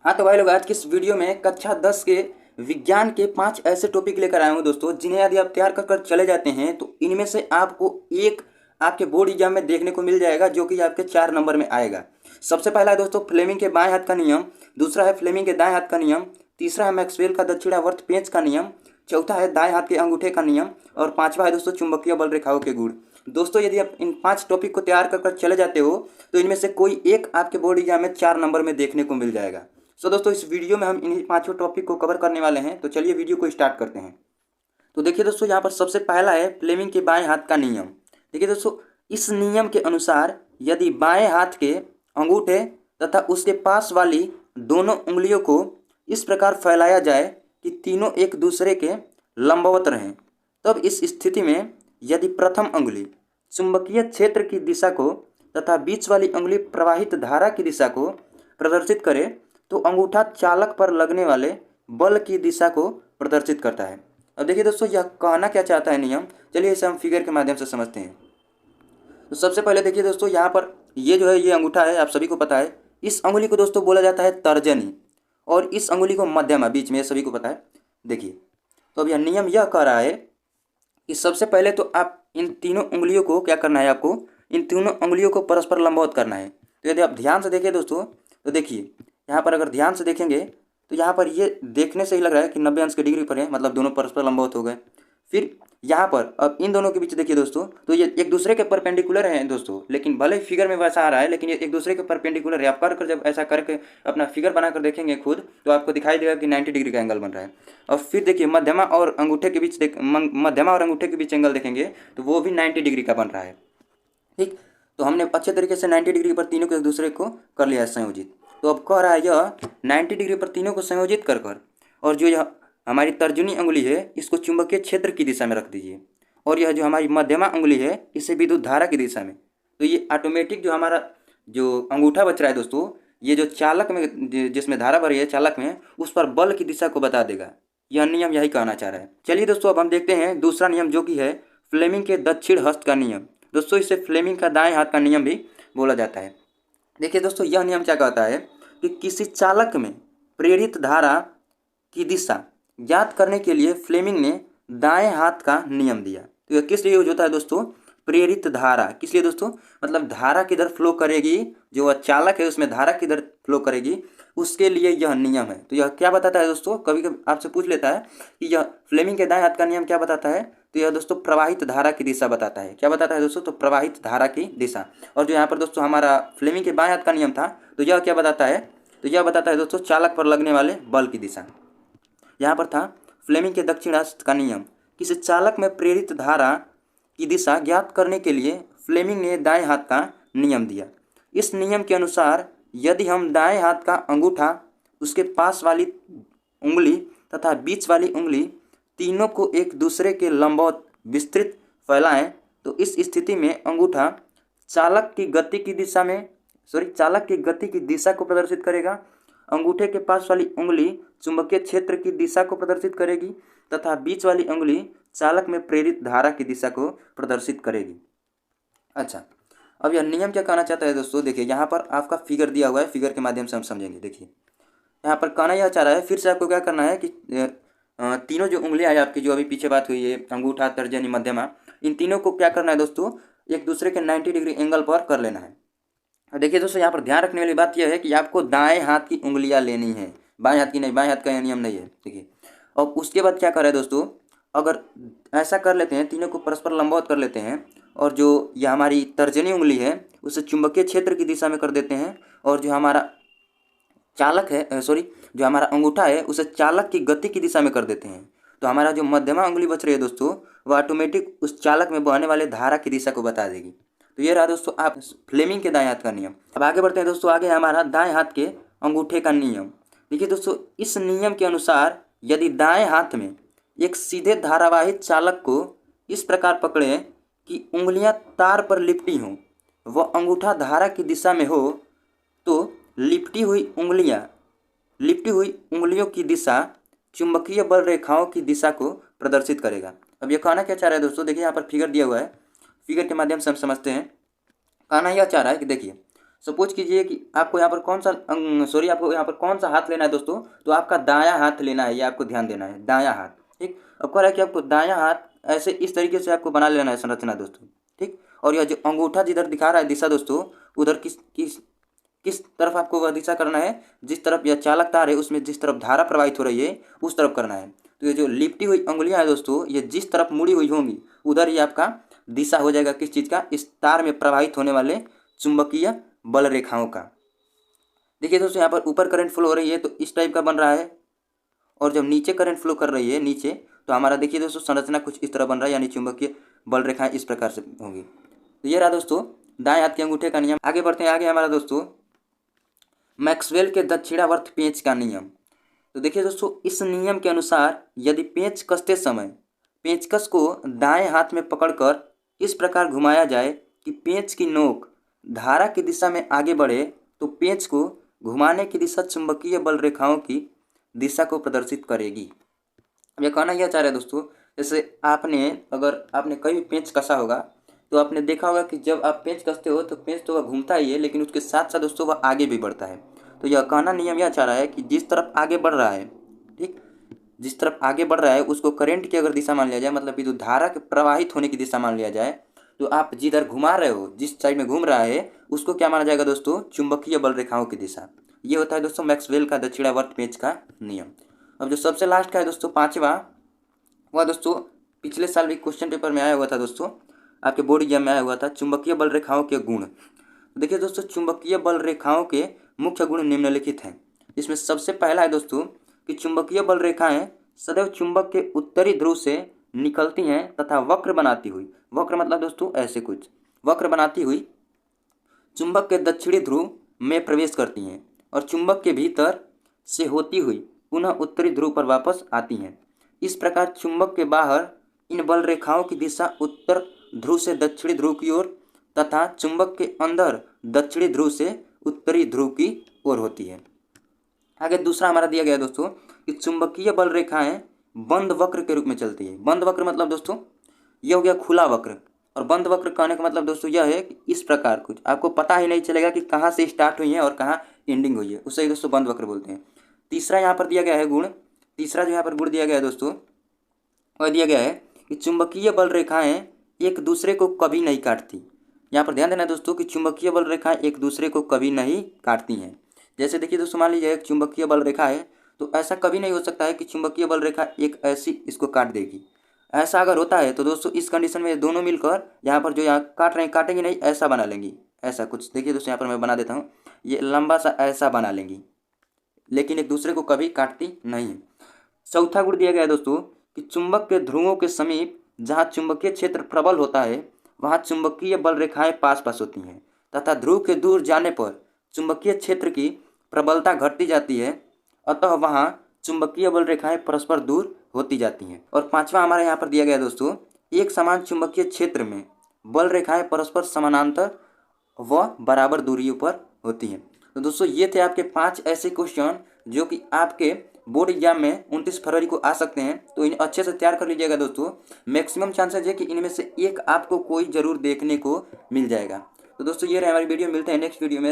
हाँ तो भाई लोग, आज की इस वीडियो में कक्षा 10 के विज्ञान के 5 ऐसे टॉपिक लेकर आया हूँ दोस्तों, जिन्हें यदि आप तैयार कर चले जाते हैं तो इनमें से आपको एक आपके बोर्ड एग्जाम में देखने को मिल जाएगा, जो कि आपके 4 नंबर में आएगा। सबसे पहला है दोस्तों फ्लेमिंग के बाएं हाथ का नियम, दूसरा है फ्लेमिंग के दाएं हाथ का नियम, तीसरा है मैक्सवेल का दक्षिणावर्त पेंच का नियम, चौथा है दाएं हाथ के अंगूठे का नियम और पांचवा है दोस्तों चुंबकीय बल रेखाओं के गुण। दोस्तों यदि आप इन 5 टॉपिक को तैयार कर चले जाते हो तो इनमें से कोई एक आपके बोर्ड एग्जाम में 4 नंबर में देखने को मिल जाएगा। सो दोस्तों इस वीडियो में हम इन्हीं 5 टॉपिक को कवर करने वाले हैं, तो चलिए वीडियो को स्टार्ट करते हैं। तो देखिए दोस्तों, यहाँ पर सबसे पहला है फ्लेमिंग के बाएं हाथ का नियम। देखिए दोस्तों, इस नियम के अनुसार यदि बाएं हाथ के अंगूठे तथा उसके पास वाली दोनों उंगलियों को इस प्रकार फैलाया जाए कि तीनों एक दूसरे के लंबवत रहें, तब इस स्थिति में यदि प्रथम अंगुली चुंबकीय क्षेत्र की दिशा को तथा बीच वाली अंगुली प्रवाहित धारा की दिशा को प्रदर्शित करे तो अंगूठा चालक पर लगने वाले बल की दिशा को प्रदर्शित करता है। अब देखिए दोस्तों, यह कहना क्या चाहता है नियम, चलिए इसे हम फिगर के माध्यम से समझते हैं। तो सबसे पहले देखिए दोस्तों, यहाँ पर ये जो है ये अंगूठा है, आप सभी को पता है। इस अंगुली को दोस्तों बोला जाता है तर्जनी और इस अंगुली को मध्यमा, बीच में, सभी को पता है। देखिए तो अब यह नियम यह कह रहा है कि सबसे पहले तो आप इन तीनों उंगलियों को क्या करना है, आपको इन तीनों उंगलियों को परस्पर लंबवत करना है। तो यदि आप ध्यान से देखिए दोस्तों, तो देखिए यहाँ पर अगर ध्यान से देखेंगे तो यहाँ पर ये देखने से ही लग रहा है कि 90 अंश के डिग्री पर है, मतलब दोनों परस्पर लंबवत हो गए। फिर यहाँ पर अब इन दोनों के बीच देखिए दोस्तों, तो ये एक दूसरे के परपेंडिकुलर हैं दोस्तों, लेकिन भले ही फिगर में वैसा आ रहा है लेकिन ये एक दूसरे के परपेंडिकुलर है। आप कर जब ऐसा करके अपना फिगर बनाकर देखेंगे खुद, तो आपको दिखाई देगा कि 90 डिग्री का एंगल बन रहा है। और फिर देखिए मध्यमा और अंगूठे के बीच मध्यमा और अंगूठे के बीच एंगल देखेंगे तो वो भी 90 डिग्री का बन रहा है। ठीक, तो हमने अच्छे तरीके से 90 डिग्री पर तीनों को एक दूसरे को कर लिया है संयोजित। तो अब कह रहा है यह 90 डिग्री पर तीनों को संयोजित कर और जो यह हमारी तर्जनी अंगुली है इसको चुंबकीय क्षेत्र की दिशा में रख दीजिए, और यह जो हमारी मध्यमा अंगुली है इसे विद्युत धारा की दिशा में। तो ये ऑटोमेटिक जो हमारा जो अंगूठा बच रहा है दोस्तों, ये जो चालक में जिसमें धारा भरी है चालक में, उस पर बल की दिशा को बता देगा। यह नियम यही कहना चाह रहा है। चलिए दोस्तों, अब हम देखते हैं दूसरा नियम, जो कि है फ्लेमिंग के दक्षिण हस्त का नियम। दोस्तों इसे फ्लेमिंग का दाएं हाथ का नियम भी बोला जाता है। देखिए दोस्तों, यह नियम क्या कहता है कि किसी चालक में प्रेरित धारा की दिशा ज्ञात करने के लिए फ्लेमिंग ने दाएं हाथ का नियम दिया। तो यह किस लिए यूज होता है दोस्तों? प्रेरित धारा। किस लिए दोस्तों? मतलब धारा किधर फ्लो करेगी, जो वह चालक है उसमें धारा किधर फ्लो करेगी, उसके लिए यह नियम है। तो यह क्या बताता है दोस्तों? कभी कभी आपसे पूछ लेता है कि यह फ्लेमिंग के दाएं हाथ का नियम क्या बताता है, तो यह दोस्तों प्रवाहित धारा की दिशा बताता है। क्या बताता है दोस्तों? तो प्रवाहित धारा की दिशा। और जो यहाँ पर दोस्तों हमारा फ्लेमिंग के बाएं हाथ का नियम था, तो यह क्या बताता है? तो यह बताता है दोस्तों चालक पर लगने वाले बल की दिशा। यहाँ पर था फ्लेमिंग के दक्षिण हस्त का नियम, किसी चालक में प्रेरित धारा की दिशा ज्ञात करने के लिए फ्लेमिंग ने दाएं हाथ का नियम दिया। इस नियम के अनुसार यदि हम दाएं हाथ का अंगूठा, उसके पास वाली उंगली तथा बीच वाली उंगली तीनों को एक दूसरे के लंबवत विस्तृत फैलाएं, तो इस स्थिति में अंगूठा चालक की गति की दिशा को प्रदर्शित करेगा, अंगूठे के पास वाली उंगली चुंबकीय क्षेत्र की दिशा को प्रदर्शित करेगी तथा बीच वाली उंगली चालक में प्रेरित धारा की दिशा को प्रदर्शित करेगी। अच्छा, अब यह नियम क्या कहना चाहता है दोस्तों? देखिए यहाँ पर आपका फिगर दिया हुआ है, फिगर के माध्यम से हम समझेंगे। देखिए यहाँ पर कहना यह चाह रहा है, फिर से आपको क्या करना है कि तीनों जो उंगलियां हैं आपकी, जो अभी पीछे बात हुई है, अंगूठा, तर्जनी, मध्यमा, इन तीनों को क्या करना है दोस्तों? एक दूसरे के 90 डिग्री एंगल पर कर लेना है। देखिए दोस्तों, यहाँ पर ध्यान रखने वाली बात यह है कि आपको दाएं हाथ की उंगलियां लेनी है, बाएं हाथ की नहीं। बाएं हाथ का यह नियम नहीं है। देखिए, और उसके बाद क्या कर रहे हैं दोस्तों, अगर ऐसा कर लेते हैं, तीनों को परस्पर लंबवत कर लेते हैं, और जो यह हमारी तर्जनी उंगली है उसे चुंबकीय क्षेत्र की दिशा में कर देते हैं, और जो हमारा चालक है जो हमारा अंगूठा है उसे चालक की गति की दिशा में कर देते हैं, तो हमारा जो मध्यमा उंगली बच रही है दोस्तों, वह ऑटोमेटिक उस चालक में बहने वाले धारा की दिशा को बता देगी। तो ये रहा दोस्तों आप फ्लेमिंग के दाएं हाथ का नियम। अब आगे बढ़ते हैं दोस्तों, आगे हमारा दाएं हाथ के अंगूठे का नियम। देखिए दोस्तों, इस नियम के अनुसार यदि दाएं हाथ में एक सीधे धारावाहित चालक को इस प्रकार पकड़े कि उंगलियां तार पर लिपटी हों, वह अंगूठा धारा की दिशा में हो, तो लिपटी हुई उंगलियों की दिशा चुंबकीय बल रेखाओं की दिशा को प्रदर्शित करेगा। अब यह कहना क्या चाह रहा है दोस्तों? देखिए यहाँ पर फिगर दिया हुआ है, फिगर के माध्यम से हम समझते हैं। कहना यह चाह रहा है कि देखिए सपोज कीजिए कि आपको यहाँ पर आपको यहाँ पर कौन सा हाथ लेना है दोस्तों, तो आपका दायां हाथ लेना है, ये आपको ध्यान देना है, दायां हाथ। ठीक, अब कह रहा है कि आपको दायां हाथ ऐसे इस तरीके से आपको बना लेना है संरचना दोस्तों। ठीक, और यह जो अंगूठा जिधर दिखा रहा है दिशा दोस्तों, उधर किस तरफ आपको वह दिशा करना है, जिस तरफ यह चालक तार है उसमें जिस तरफ धारा प्रवाहित हो रही है उस तरफ करना है। तो ये जो लिपटी हुई उंगलियां है दोस्तों, ये जिस तरफ मुड़ी हुई होंगी उधर ही आपका दिशा हो जाएगा किस चीज़ का, इस तार में प्रवाहित होने वाले चुंबकीय बल रेखाओं का। देखिए दोस्तों, यहाँ पर ऊपर करंट फ्लो हो रही है तो इस टाइप का बन रहा है, और जब नीचे करंट फ्लो कर रही है नीचे, तो हमारा देखिए दोस्तों संरचना कुछ इस तरह बन रहा है, यानी चुंबकीय बल रेखाएं इस प्रकार से होंगी। तो ये रहा दोस्तों दाएं हाथ के अंगूठे का नियम। आगे बढ़ते हैं, आगे हमारा दोस्तों मैक्सवेल के दक्षिणावर्त पेंच का नियम। तो देखिए दोस्तों, इस नियम के अनुसार यदि पेंच कसते समय पेंचकस को दाएं हाथ में पकड़कर इस प्रकार घुमाया जाए कि पेंच की नोक धारा की दिशा में आगे बढ़े, तो पेंच को घुमाने की दिशा चुंबकीय बल रेखाओं की दिशा को प्रदर्शित करेगी। अब यह कहना यह चाह रहा है दोस्तों, जैसे अगर आपने कहीं भी पेंच कसा होगा तो आपने देखा होगा कि जब आप पेंच कसते हो तो पेंच तो वह घूमता ही है, लेकिन उसके साथ साथ दोस्तों वह आगे भी बढ़ता है। तो यह कहना नियम यह चाह रहा है कि जिस तरफ आगे बढ़ रहा है, ठीक, जिस तरफ आगे बढ़ रहा है उसको करंट की अगर दिशा मान लिया जाए, मतलब कि जो धारा के प्रवाहित होने की दिशा मान लिया जाए, तो आप जिधर घुमा रहे हो, जिस साइड में घूम रहा है, उसको क्या माना जाएगा दोस्तों, चुंबकीय बल रेखाओं की दिशा। ये होता है दोस्तों मैक्सवेल का दक्षिणावर्त पेंच का नियम। अब जो सबसे लास्ट का है दोस्तों पांचवा, वह दोस्तों पिछले साल भी क्वेश्चन पेपर में आया हुआ था दोस्तों, आपके बोर्ड एग्जाम में आया हुआ था, चुंबकीय बल रेखाओं के गुण। देखिए दोस्तों, चुंबकीय बल रेखाओं के मुख्य गुण निम्नलिखित हैं। इसमें सबसे पहला है दोस्तों कि चुंबकीय बल रेखाएं सदैव चुंबक के उत्तरी ध्रुव से निकलती हैं तथा वक्र बनाती हुई, वक्र मतलब दोस्तों ऐसे कुछ वक्र बनाती हुई चुंबक के दक्षिणी ध्रुव में प्रवेश करती हैं और चुंबक के भीतर से होती हुई पुनः उत्तरी ध्रुव पर वापस आती हैं। इस प्रकार चुंबक के बाहर इन बल रेखाओं की दिशा उत्तर ध्रुव से दक्षिणी ध्रुव की ओर तथा चुंबक के अंदर दक्षिणी ध्रुव से उत्तरी ध्रुव की ओर होती है। आगे दूसरा हमारा दिया गया दोस्तों कि चुंबकीय बल रेखाएं बंद वक्र के रूप में चलती है। बंद वक्र मतलब दोस्तों यह हो गया खुला वक्र, और बंद वक्र कहने का मतलब दोस्तों यह है कि इस प्रकार कुछ आपको पता ही नहीं चलेगा कि कहाँ से स्टार्ट हुई है और कहाँ एंडिंग हुई है, उससे ही दोस्तों बंद वक्र बोलते हैं। तीसरा यहाँ पर दिया गया है गुण, तीसरा जो यहाँ पर गुण दिया गया है दोस्तों, वह दिया गया है कि चुंबकीय बल रेखाएं एक दूसरे को कभी नहीं काटती। यहाँ पर ध्यान देना दोस्तों कि चुंबकीय बल रेखाएं एक दूसरे को कभी नहीं काटती हैं। जैसे देखिए दोस्तों, मान लीजिए एक चुंबकीय बल रेखा है, तो ऐसा कभी नहीं हो सकता है कि चुंबकीय बल रेखा एक ऐसी इसको काट देगी। ऐसा अगर होता है तो दोस्तों इस कंडीशन में दोनों मिलकर यहाँ पर जो यहाँ काट रहे हैं काटेंगे नहीं, ऐसा बना लेंगी, ऐसा कुछ। देखिए दोस्तों यहाँ पर मैं बना देता हूँ, ये लंबा सा ऐसा बना लेंगी, लेकिन एक दूसरे को कभी काटती नहीं है। चौथा गुण दिया गया है दोस्तों कि चुंबक के ध्रुवों के समीप जहाँ चुंबकीय क्षेत्र प्रबल होता है वहाँ चुंबकीय बल रेखाएं पास पास होती हैं तथा ध्रुव के दूर जाने पर चुंबकीय क्षेत्र की प्रबलता घटती जाती है, अतः वहाँ चुंबकीय बल रेखाएं परस्पर दूर होती जाती हैं। और पांचवा हमारे यहाँ पर दिया गया दोस्तों, एक समान चुंबकीय क्षेत्र में बल रेखाएं परस्पर समानांतर व बराबर दूरियों पर होती हैं। तो दोस्तों ये थे आपके 5 ऐसे क्वेश्चन जो कि आपके बोर्ड एग्जाम में 29 फरवरी को आ सकते हैं। तो इन्हें अच्छे से तैयार कर लीजिएगा दोस्तों, मैक्सिमम चांसेस है कि इनमें से एक आपको कोई जरूर देखने को मिल जाएगा। तो दोस्तों ये रहे हमारी वीडियो, मिलते हैं नेक्स्ट वीडियो में।